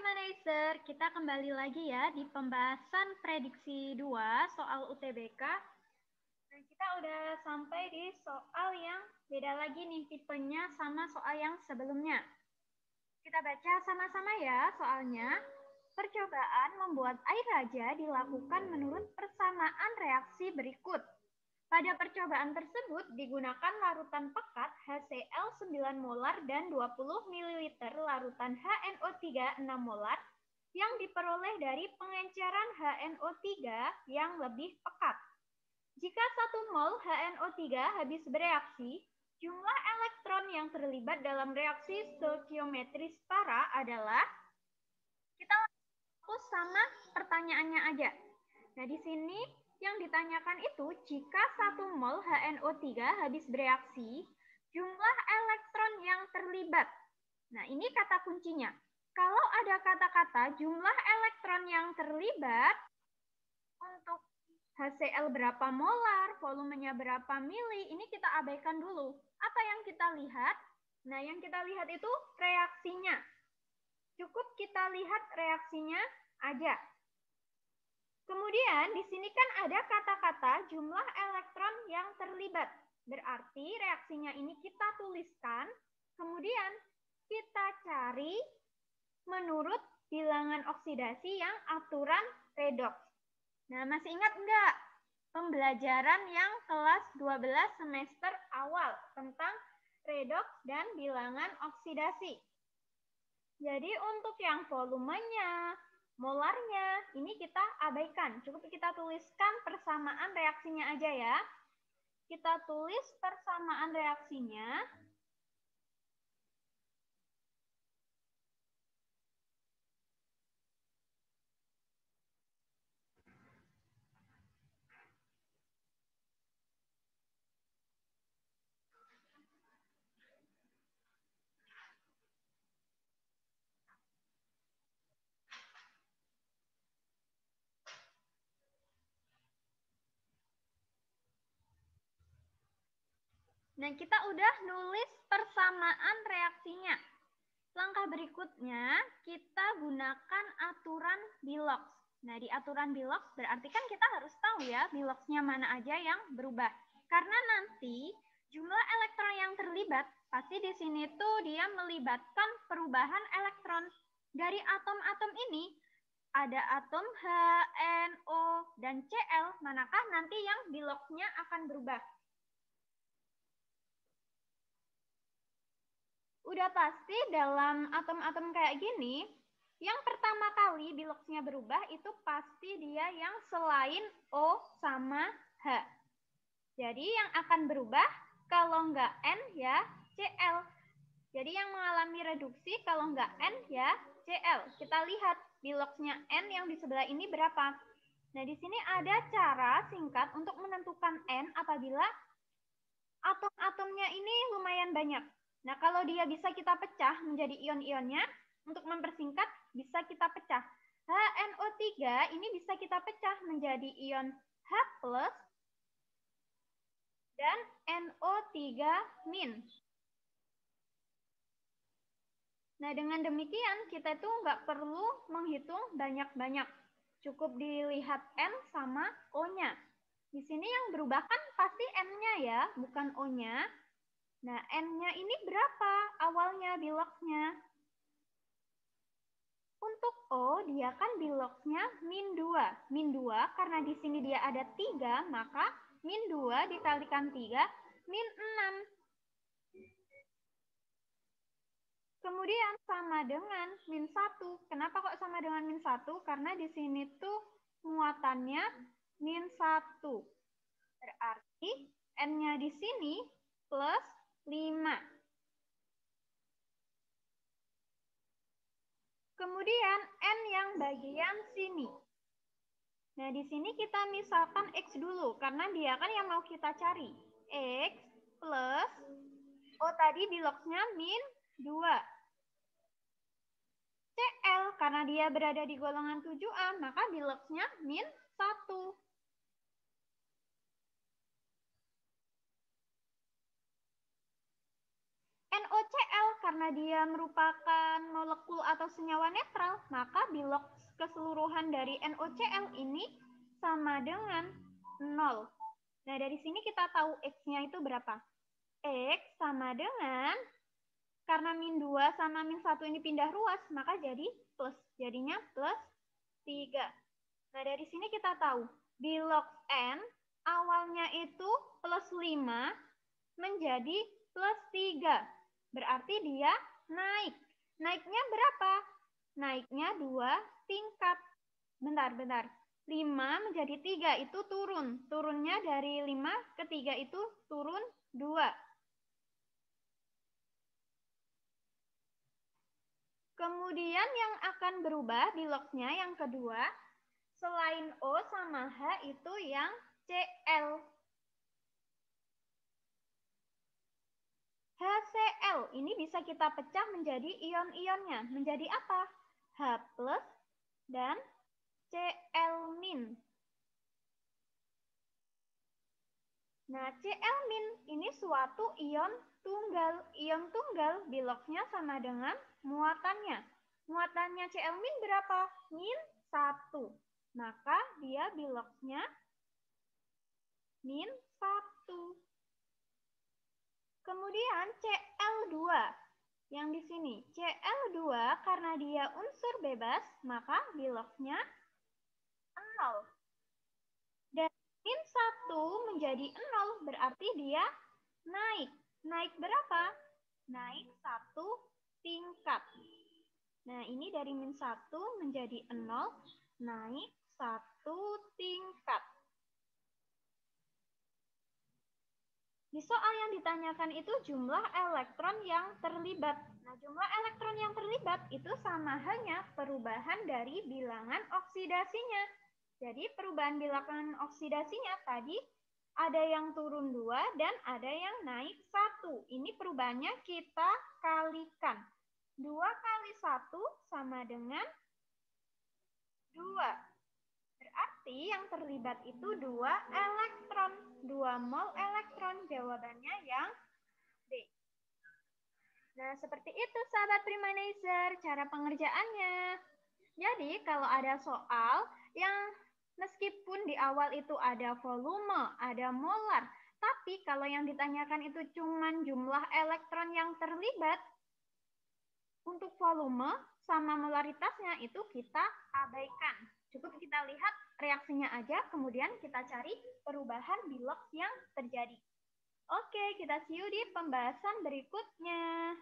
Humanizer, kita kembali lagi ya di pembahasan prediksi 2 soal UTBK. Dan kita udah sampai di soal yang beda lagi nih tipenya sama soal yang sebelumnya. Kita baca sama-sama ya soalnya. Percobaan membuat air raja dilakukan menurut persamaan reaksi berikut. Pada percobaan tersebut digunakan larutan pekat HCl 9 molar dan 20 ml larutan HNO3 6 molar yang diperoleh dari pengenceran HNO3 yang lebih pekat. Jika 1 mol HNO3 habis bereaksi, jumlah elektron yang terlibat dalam reaksi stoikiometris para adalah, kita fokus sama pertanyaannya aja. Nah, di sini yang ditanyakan itu, jika 1 mol HNO3 habis bereaksi, jumlah elektron yang terlibat. Nah, ini kata kuncinya. Kalau ada kata-kata jumlah elektron yang terlibat, untuk HCl berapa molar, volumenya berapa mili, ini kita abaikan dulu. Apa yang kita lihat? Nah, yang kita lihat itu reaksinya. Cukup kita lihat reaksinya aja. Kemudian di sini kan ada kata-kata jumlah elektron yang terlibat. Berarti reaksinya ini kita tuliskan, kemudian kita cari menurut bilangan oksidasi yang aturan redox. Nah, masih ingat enggak pembelajaran yang kelas 12 semester awal tentang redox dan bilangan oksidasi? Jadi untuk yang volumenya, molarnya, ini kita abaikan. Cukup kita tuliskan persamaan reaksinya aja ya. Kita tulis persamaan reaksinya. Nah, kita udah nulis persamaan reaksinya. Langkah berikutnya, kita gunakan aturan Bilox. Nah, di aturan Bilox berarti kan kita harus tahu ya, Biloxnya mana aja yang berubah. Karena nanti jumlah elektron yang terlibat, pasti di sini tuh dia melibatkan perubahan elektron. Dari atom-atom ini, ada atom H, N, O, dan Cl, manakah nanti yang Biloxnya akan berubah? Udah pasti dalam atom-atom kayak gini, yang pertama kali Biloxnya berubah itu pasti dia yang selain O sama H. Jadi yang akan berubah kalau nggak N ya Cl. Jadi yang mengalami reduksi kalau nggak N ya Cl. Kita lihat Biloxnya N yang di sebelah ini berapa. Nah, di sini ada cara singkat untuk menentukan N apabila atom-atomnya ini lumayan banyak. Nah, kalau dia bisa kita pecah menjadi ion-ionnya, untuk mempersingkat bisa kita pecah. HNO3 ini bisa kita pecah menjadi ion H+, dan NO3-. Nah, dengan demikian kita tuh nggak perlu menghitung banyak-banyak. Cukup dilihat N sama O-nya. Di sini yang berubah kan pasti N-nya ya, bukan O-nya. Nah, N-nya ini berapa awalnya Biloxnya? Untuk O, dia kan Biloxnya -2. -2 karena di sini dia ada 3, maka -2 dikalikan 3, -6. Kemudian sama dengan -1. Kenapa kok sama dengan -1? Karena di sini tuh muatannya -1. Berarti N-nya di sini plus 5. Kemudian N yang bagian sini. Nah, di sini kita misalkan X dulu, karena dia kan yang mau kita cari. X plus, tadi Biloxnya -2. Cl, karena dia berada di golongan 7A, maka Biloxnya -1. NOCl, karena dia merupakan molek molekul atau senyawa netral, maka Bilox keseluruhan dari NaCl ini sama dengan 0. Nah, dari sini kita tahu X-nya itu berapa? X sama dengan, karena min 2 sama min 1 ini pindah ruas, maka jadi plus. Jadinya plus 3. Nah, dari sini kita tahu, Bilox N awalnya itu plus 5 menjadi plus 3. Berarti dia naik. Naiknya berapa? Naiknya 2 tingkat. Bentar. 5 menjadi 3 itu turun. Turunnya dari 5 ke 3 itu turun 2. Kemudian yang akan berubah Biloxnya yang kedua, selain O sama H itu yang Cl. HCl ini bisa kita pecah menjadi ion-ionnya. Menjadi apa? H plus dan Cl min. Nah, Cl min ini suatu ion tunggal. Ion tunggal Biloxnya sama dengan muatannya. Muatannya Cl min berapa? Min 1. Maka dia Biloxnya min 1. Kemudian Cl2 yang di sini. Cl2 karena dia unsur bebas, maka Biloxnya 0. Dan min 1 menjadi 0 berarti dia naik. Naik berapa? Naik 1 tingkat. Nah, ini dari min 1 menjadi 0, naik 1 tingkat. Di soal yang ditanyakan itu jumlah elektron yang terlibat. Nah, jumlah elektron yang terlibat itu sama halnya perubahan dari bilangan oksidasinya. Jadi, perubahan bilangan oksidasinya tadi ada yang turun 2 dan ada yang naik 1. Ini perubahannya kita kalikan. 2 kali 1 sama dengan 2. Berarti yang terlibat itu 2 elektron. 2 mol elektron. Jawabannya yang D. Nah, seperti itu sahabat Primanizer cara pengerjaannya. Jadi, kalau ada soal yang meskipun di awal itu ada volume, ada molar, tapi kalau yang ditanyakan itu cuma jumlah elektron yang terlibat, untuk volume sama molaritasnya itu kita abaikan. Cukup kita lihat reaksinya aja, kemudian kita cari perubahan Bilox yang terjadi. Oke, kita see you di pembahasan berikutnya.